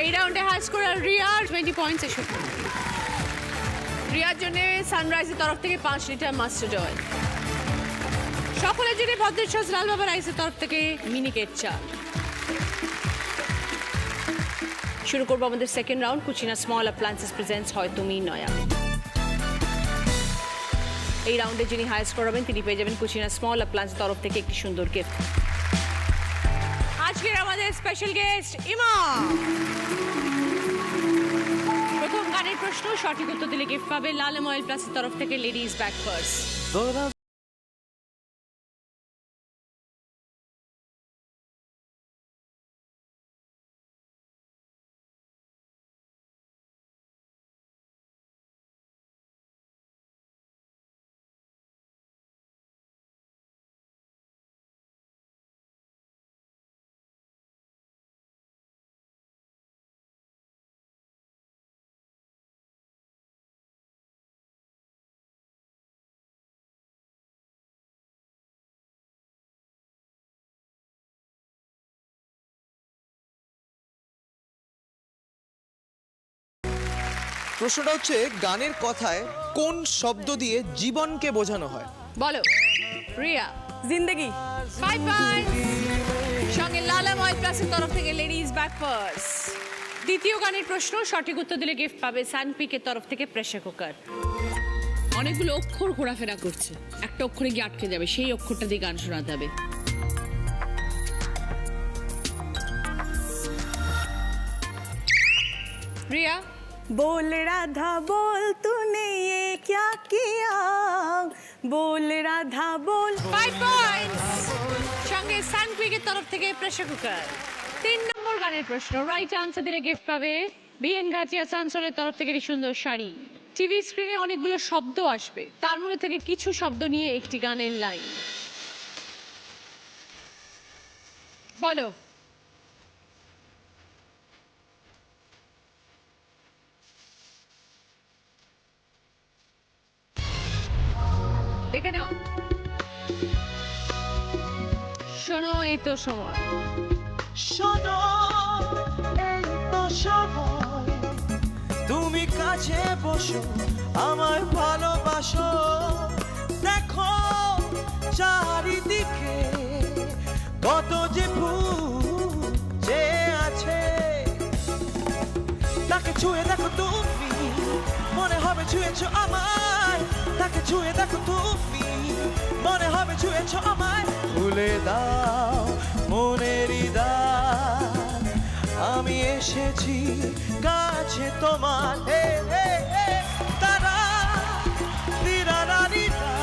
এই রাউন্ডে হাই স্কোরার রিয়ার 20 পয়েন্টস এসে রিয়ার জন্য সানরাইজের তরফ থেকে 5 লিটার মাস্টার্ড অয়েল। সকলের জন্য ভদ্রেশ্বর লাল বাবা রাইসের তরফ থেকে মিনিকেট চা। শুরু করবো আমাদের second round. Kutchina small appliances presents হয় তুমি নয়া। এই রাউন্ডে যিনি হাই স্কোর হবেন তিনি পেয়ে যাবেন কুচিনা স্মল অ্যাপ্লায়েন্সের তরফ থেকে একটি সুন্দর গিফট। আজকের আমাদের স্পেশাল গেস্ট ইমা। প্রথম গানের প্রশ্ন সঠিক উত্তর দিলে গিফট পাবে লালম অয়েল প্লাসের তরফ থেকে লেডিস ব্যাক পার্স। প্রশ্নটা হচ্ছে গানের কথায় কোন শব্দ দিয়ে জীবনকে বোঝানো হয়? বলো রিয়া। জিন্দেগি। 5 পয়েন্টস। সঙ্গে লালম অয়েল প্লাসের তরফ থেকে লেডিস ব্যাক পার্স। দ্বিতীয় গানের প্রশ্ন সঠিক উত্তর দিলে গিফট পাবে সানপিকের তরফ থেকে প্রেসার কুকার। অনেকগুলো অক্ষর ঘোরাফেরা করছে, একটা অক্ষরে গিয়ে আটকে যাবে, সেই অক্ষরটা দিয়ে গান শোনাতে হবে। রিয়া। बोल राधा बोल तूने ये क्या किया, बोल राधा बोल। 5 পয়েন্টস। সঙ্গে সানপিকের তরফ থেকে প্রেসার কুকার। 3 নম্বর গানের প্রশ্ন রাইট আনসার দিলে গিফট পাবে বিএন ঘাটি আসানসোলের তরফ থেকে একটি সুন্দর শাড়ি। টিভি স্ক্রিনে অনেকগুলো শব্দ আসবে, তার মধ্যে থেকে কিছু শব্দ নিয়ে একটি গানের লাইন বলো। শোনো এই তো সময়। শোনো এই তো সময়, তুমি কাছে বসো আমায় ভালোবাসো, দেখো চারিদিকে কত যে ফুল যে আছে, তাকে ছুঁয়ে দেখো তুমি মনে হবে ছুঁয়েছো আমায়, তাকে ছুঁয়ে দেখো তুমি মনে হবে ছুঁয়েছো আমায়, ভুলে দাও মনেরই দ্বার, আমি এসেছি কাছে তোমার, হে হে হে তারা দিরারি দা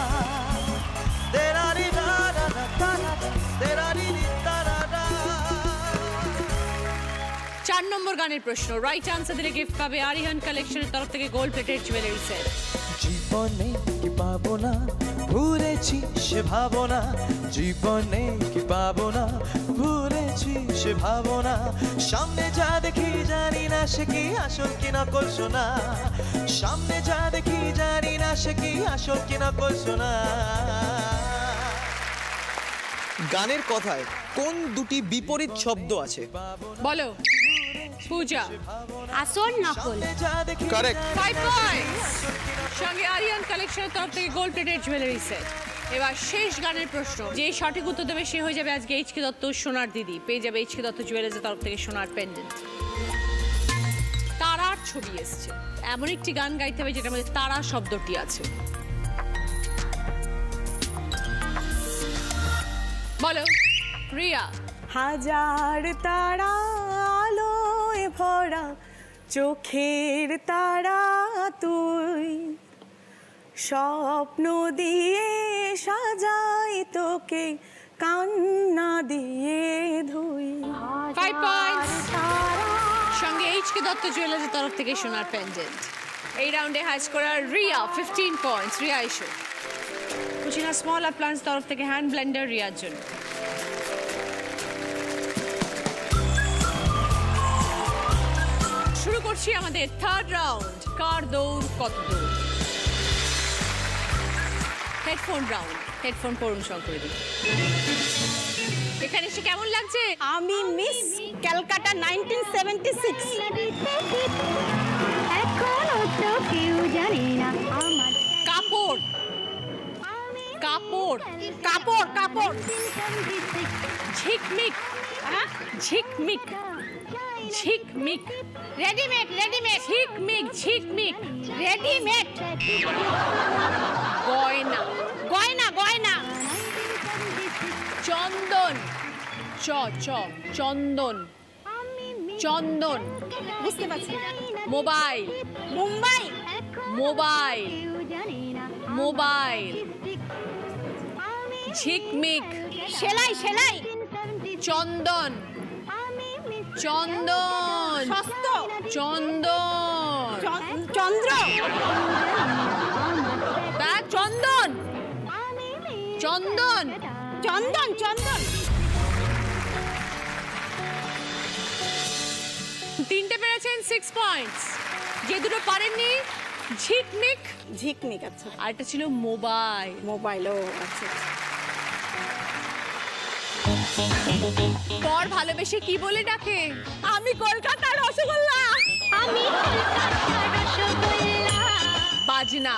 দেরারি দা দা তারা দেরারি তারা দা। 4 নম্বর গানের প্রশ্ন, রাইট আনসার দিলে গিফট পাবে আরিহান কালেকশনের তরফ থেকে গোল্ড প্লেটেড জুয়েলারি সেট। জীবনে কি পাবো না ভুলেছি সে ভাবনা, জীবনে কি পাবো না ভুলেছি সে ভাবনা, সামনে যা দেখি জানি না সে কি আসল কি নকল সোনা, সামনে যা দেখি জানি না সে কি আসল কি নকল সোনা। গানের কথায় কোন দুটি বিপরীত শব্দ আছে? বলো। পূজা। আসল নকল। কারেক্ট। 5 পয়েন্টস। সঙ্গে আরিয়ান কালেকশনের তরফ থেকে গোল্ড প্লেটেড জুয়েলারি সেট। এবার শেষ গানের প্রশ্ন, যে সঠিক উত্তর দেবে সে হয়ে যাবে আজকে এইচকে দত্ত সোনার দিদি, পেয়ে যাবে এইচকে দত্ত জুয়েলার্সের তরফ থেকে সোনার পেন্ডেন্ট। তারার ছবি এসছে, এমন একটি গান গাইতে হবে যেটার মধ্যে তারা শব্দটি আছে। বলো। রিয়া। হাজার তারা আলোয় ভরা চোখের তারা তুই, স্বপ্ন দিয়ে সাজাই তোকে কান্না দিয়ে ধুই। 5 পয়েন্টস। সঙ্গে এইচকে দত্ত জুয়েলার্সের তরফ থেকে সোনার পেন্ডেন্ট। এই রাউন্ডে high scorer Riya 15 points. Riya এসো। কুচিনা স্মল অ্যাপ্লায়েন্স তরফ থেকে হ্যান্ড ব্লেন্ডার রিয়ার জন্য। শুরু করছি আমাদের থার্ড রাউন্ড, কার দৌড় কত দূর। হেডফোন রাউন্ড, হেডফোন পড়ুন শঙ্করদি। এখানে এসে কেমন লাগছে? আমি মিস ক্যালকাটা 1976। কাপড় কাপড় কাপড় কাপড় ঝিকমিক, ঝিকমিক ঝিকমিক, রেডিমেড রেডিমেড ঝিকমিক ঝিকমিক, রেডিমেড গয়না, গয়না গয়না চন্দন, চ চ চন্দন, চন্দন, বুঝতে পারছি। মোবাইল, মুম্বাই মোবাইল, মোবাইল, ঝিকমিক, সেলাই সেলাই চন্দন, চন্দন, সস্ত চন্দন, চন্দ্র ব্যাগ, চন্দন, চন্দন, চন্দন চন্দন। 3টে পেরেছেন 6 পয়েন্টস। যে দুটো পারেননি, ঝিকমিক, ঝিকমিক আচ্ছা, আর একটা ছিল মোবাইল। মোবাইল ও আচ্ছা। পর ভালোবেসে কি বলে ডাকে? আমি কলকাতার রসগোল্লা। আমি কলকাতার রসগোল্লা। বাজনা,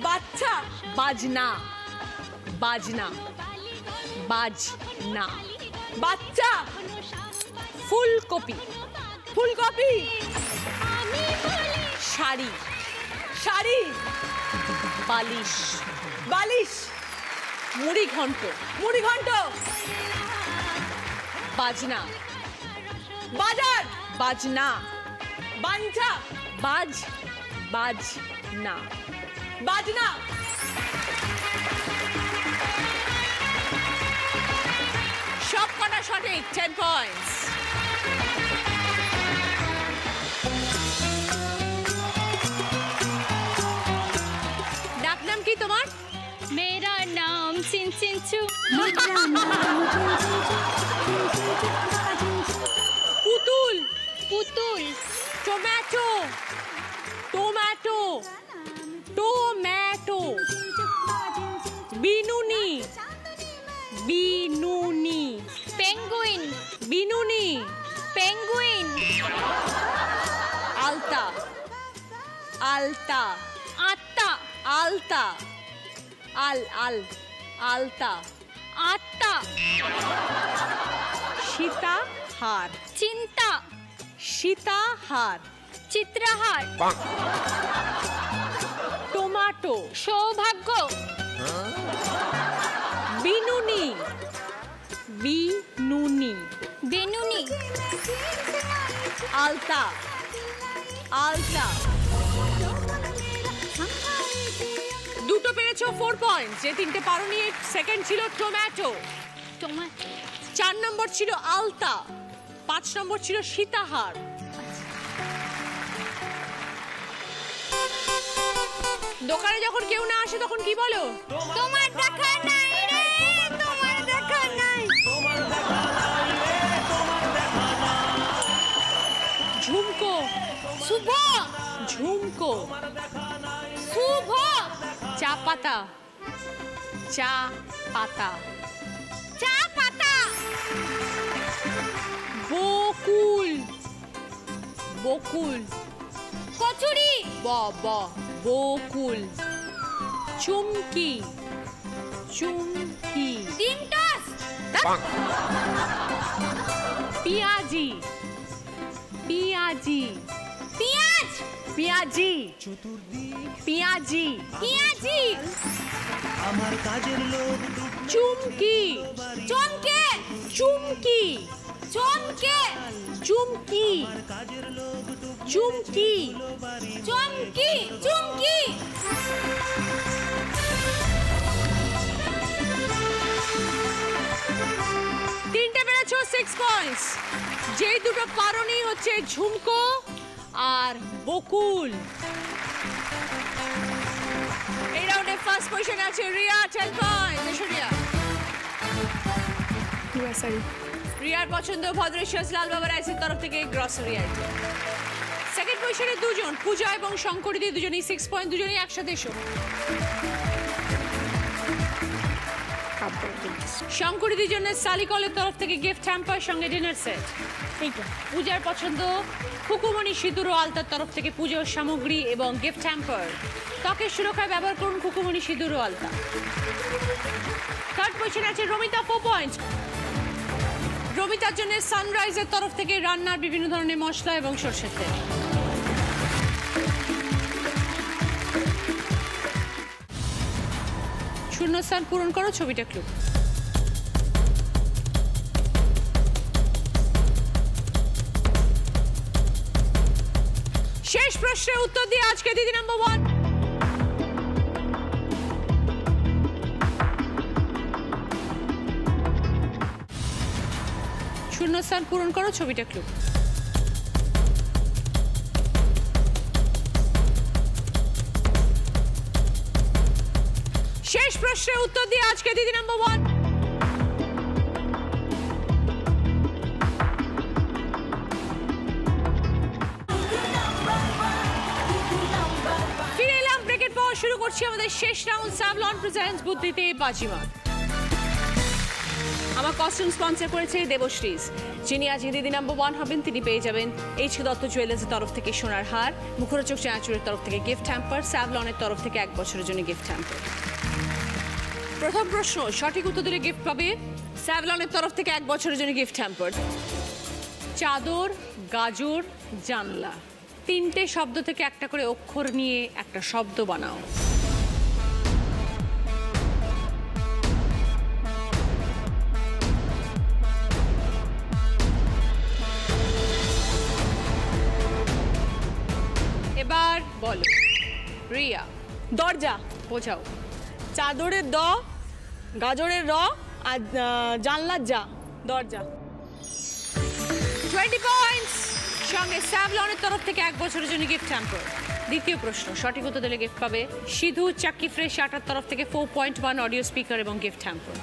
বাচ্চা, বাজনা, বাজনা, বাজনা, বাচ্চা, ফুলকপি, ফুলকপি, শাড়ি, শাড়ি, বালিশ, বালিশ, মুড়ি ঘন্ট, মুড়ি ঘন্ট, বাজনা, বাজার, বাজনা, বাঞ্ছা, বাজ, বাজ না, বাজনা, সব কটা সঠিক। 10 পয়েন্টস। ডাকনাম কি তোমার? मेरा नाम चिंचिंचू। পুতুল, पुतुल। টমেটো, টমেটো, টমেটো, বিনুনি, বিনুনি। পেঙ্গুইন, বিনুনি। পেঙ্গুইন, আলতা। আলতা। আত্মা, আলতা। আলতা। আত্মা, সীতাহার। চিন্তা, সীতাহার। চিত্রহার, টমাটো। সৌভাগ্য, বিনুনি। বিনুনি। বেনুনি, আলতা। আলতা। দুটো পেরেছো 4 পয়েন্ট। যে তিনটে পারোনি সেকেন্ড ছিল টমেটো। তোমার 4 নম্বর ছিল আলতা। 5 নম্বর ছিল সীতাহার। দোকানে যখন কেউ না আসে তখন কি বলো? তোমার দেখা নাই রে, তোমার দেখা নাই। ঝুমকো। শুভ, ঝুমকো। শুভ, চা পাতা। চা পাতা। চা পাতা, বকুল। বকুল। কচুরি, বকুল। চুমকি। চুমকি। ডিম টস, পিয়াজি। পিয়াজি। পেঁয়াজ, পিয়াজি। চতুর্দিক পিয়াজি। পেঁয়াজি, আমার কাজের লোক চুমকি। চমকে, চুমকি। চমকে, চুমকি। চুমকি। চমকি, চুমকি। তিনটে পেরেছো 6 পয়েন্টস। যেই দুটো পারোনি হচ্ছে ঝুমকো আর বকুল। এই রাউন্ডে ফার্স্ট পজিশনে আছে রিয়া 10 পয়েন্টস। এসো রিয়া। রিয়ার পছন্দ ভদ্রেশ্বর লাল বাবা রাইসের তরফ থেকে গ্রসারি আইটেম। সেকেন্ড পজিশনে দুজন পূজা এবং শঙ্করী দুজনেই 6 পয়েন্ট। দুজনেই একসাথে এসো। শঙ্করীদের জন্য সালিকলের তরফ থেকে গিফট হ্যাম্পার সঙ্গে ডিনার সেট। পূজার পছন্দ খুকুমণি সিঁদুর ও আলতার তরফ থেকে পুজোর সামগ্রী এবং গিফট হ্যাম্পার। ত্বকের সুরক্ষায় ব্যবহার করুন খুকুমণি সিঁদুর ও আলতা। থার্ড পজিশনে আছে রমিতা 4 পয়েন্ট। রমিতার জন্য সানরাইজের তরফ থেকে রান্নার বিভিন্ন ধরনের মশলা এবং সরষের তেল। শূন্যস্থান পূরণ করো, ছবিটা ক্লু। শেষ প্রশ্নের উত্তর দিয়ে আজকে দিদি নাম্বার 1। শূন্যস্থান পূরণ করো, ছবিটা ক্লু। শেষ প্রশ্নের উত্তর দিয়ে আজকে দিদি নাম্বার 1। ফিরে এলাম ব্রেকের পর। শুরু করছি আমাদের শেষ রাউন্ড। স্যাভলন প্রেজেন্টস বুদ্ধিতে বাজিমাত। আমার কস্টিউম স্পন্সর করেছে দেবশ্রীজ। যিনি আজ দিদি নাম্বার 1 হবেন তিনি পেয়ে যাবেন এইচ.কে. দত্ত জুয়েলার্সের তরফ থেকে সোনার হার, মুখরোচক চানাচুরের তরফ থেকে গিফট হ্যাম্পার, স্যাভলনের তরফ থেকে 1 বছরের জন্য গিফট হ্যাম্পার। প্রথম প্রশ্ন সঠিক উত্তর দিলে গিফট পাবে স্যাভলনের তরফ থেকে 1 বছরের জন্য গিফট হ্যাম্পার। চাদর, গাজর, জানলা। তিনটে শব্দ থেকে একটা করে অক্ষর নিয়ে একটা শব্দ বানাও। এবার বলো রিয়া। দরজা। বোঝাও। চাদরের দ, গাজরের র, আর জানলার যা। দরজা। 20 পয়েন্টস। সঙ্গে স্যাভলনের তরফ থেকে 1 বছরের জন্য গিফট হ্যাম্পার। দ্বিতীয় প্রশ্ন সঠিক উত্তর দিলে গিফট পাবে সিধু চাক্কি ফ্রেশ আটার তরফ থেকে 4.1 অডিও স্পিকার এবং গিফট হ্যাম্পার।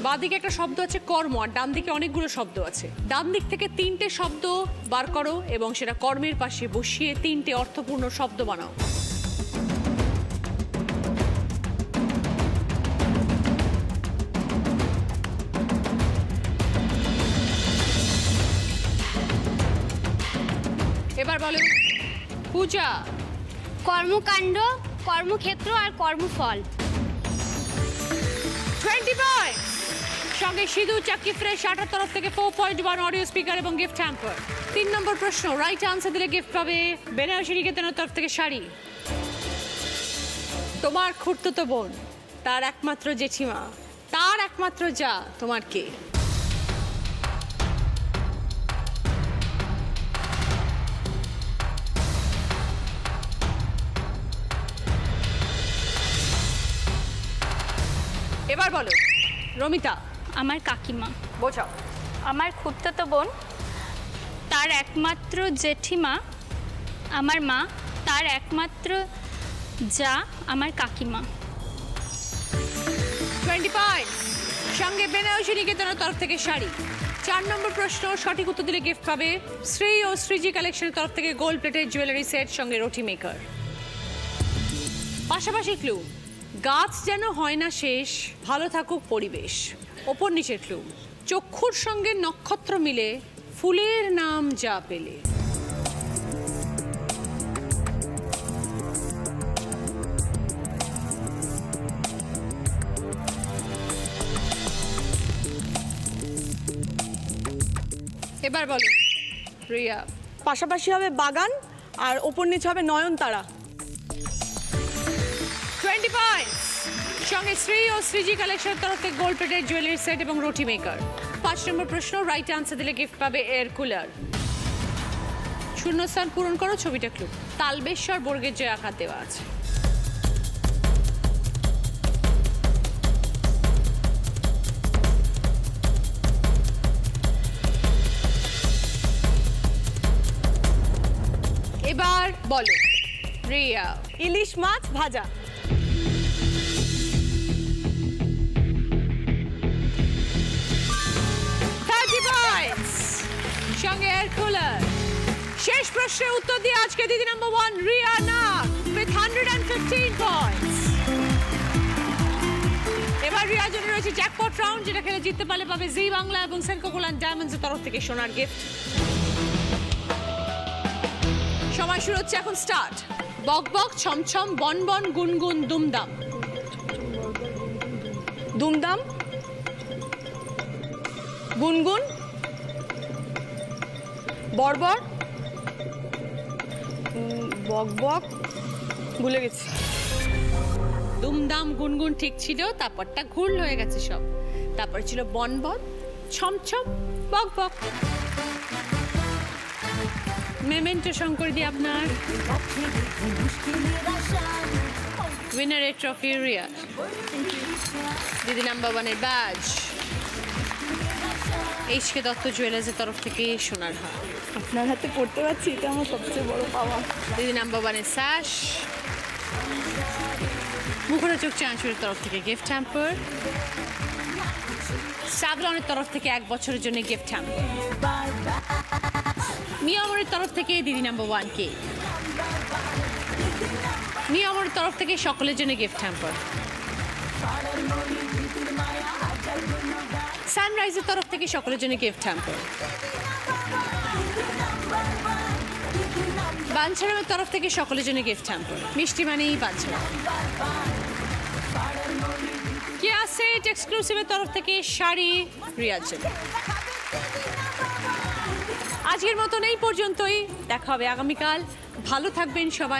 বাঁ দিকে একটা শব্দ আছে কর্ম, আর ডান দিকে অনেকগুলো শব্দ আছে। ডান দিক থেকে 3টে শব্দ বার করো এবং সেটা কর্মের পাশে বসিয়ে 3টে অর্থপূর্ণ শব্দ বানাও। এবার বলো পূজা। কর্মকাণ্ড, কর্মক্ষেত্র আর কর্মফল। 20 পয়েন্ট। সঙ্গে সিঁদুর, চাক্কি ফ্রেশ, আটার তরফ থেকে 4.1 অডিও স্পিকার এবং গিফট হ্যাম্পার। 3 নম্বর প্রশ্ন, রাইট আনসার দিলে গিফট পাবে বেনারসি নিকেতনের তরফ থেকে শাড়ি। তোমার খুড়তুতো বোন, তার একমাত্র জেঠিমা, তার একমাত্র যা, তোমার কে? এবার বলো রমিতা। আমার কাকিমা। বোঝাও। আমার খুড়তুতো বোন, তার একমাত্র জেঠিমা আমার মা, তার একমাত্র যা আমার কাকিমা। 20 পয়েন্ট। সঙ্গে বেনারসি নিকেতনের তরফ থেকে শাড়ি। 4 নম্বর প্রশ্ন, সঠিক উত্তর দিলে গিফট পাবে শ্রী ও শ্রীজি কালেকশনের তরফ থেকে গোল্ড প্লেটেড জুয়েলারি সেট সঙ্গে রুটি মেকার। পাশাপাশি ক্লু, গাছ যেন হয় না শেষ, ভালো থাকুক পরিবেশ। ওপর নিচের ক্লু, চক্ষুর সঙ্গে নক্ষত্র মিলে ফুলের নাম যা পেলে। এবার বলো রিয়া। পাশাপাশি হবে বাগান আর ওপর নিচে হবে নয়নতারা। 20 পয়েন্টস। সঙ্গে শ্রী ও শ্রীজি কালেকশন তরফ থেকে গোল্ড প্লেটেড জুয়েলারি সেট এবং রুটি মেকার। 5 নম্বর প্রশ্ন, রাইট আনসার দিলে গিফট পাবে এয়ার কুলার। শূন্যস্থান পূরণ করো, ছবিটা ক্লু। তালবেশ্বর বর্গের যে আঘাত দেওয়া আছে। এবার বলো রিয়া। ইলিশ মাছ ভাজা। 30 পয়েন্টস। সঙ্গে এয়ার কুলার। শেষ প্রশ্নের উত্তর দিয়ে আজকে দিদি number 1 Riya Nag with 115 points. এবার রিয়ার জন্য রয়েছে জ্যাকপট রাউন্ড, যেটা খেলে জিততে পারলে পাবে জি বাংলা এবং সেনকোকুল অ্যান্ড ডায়মন্ডস এর তরফ থেকে সোনার গিফট। সময় শুরু হচ্ছে এখন, স্টার্ট। বক বক, ছমছম, বনবন, গুনগুন, দুমদাম। দুমদাম, গুনগুন, বরবর, বকবক, ভুলে গেছি। দুমদাম গুনগুন ঠিক ছিল, তারপরটা ঘুরল হয়ে গেছে সব। তারপর ছিল বনবন, ছমছম, বকবক। মেমেন্টো শঙ্কর দিয়ে আপনার উইনারের ট্রফি রিয়া। দিদি নাম্বার 1 এর ব্যাজ। এইচকে দত্ত জুয়েলার্সের তরফ থেকে সোনার হার। আপনার হাতে পড়তে পারছি, এটা আমার সবচেয়ে বড় পাওয়া। দিদি নাম্বার 1 এর স্যাশ। মুখরোচক চাঁচুরের তরফ থেকে গিফট হ্যাম্পার। স্যাভলনের তরফ থেকে 1 বছরের জন্য গিফট হ্যাম্পার। মিয়ামরের তরফ থেকে দিদি নাম্বার 1 কে। মিয়ামরের তরফ থেকে সকলের জন্য গিফট হ্যাম্পার। সানরাইজের তরফ থেকে সকলের জন্য গিফট হ্যাম্পার। বাঞ্ছারামের তরফ থেকে সকলের জন্য গিফট হ্যাম্পার। মিষ্টি মানেই বাঞ্ছারাম। কেয়া সেট এক্সক্লুসিভের তরফ থেকে শাড়ি রিয়ার জন্য। আজকের মতন এই পর্যন্তই, দেখা হবে আগামীকাল। ভালো থাকবেন সবাই।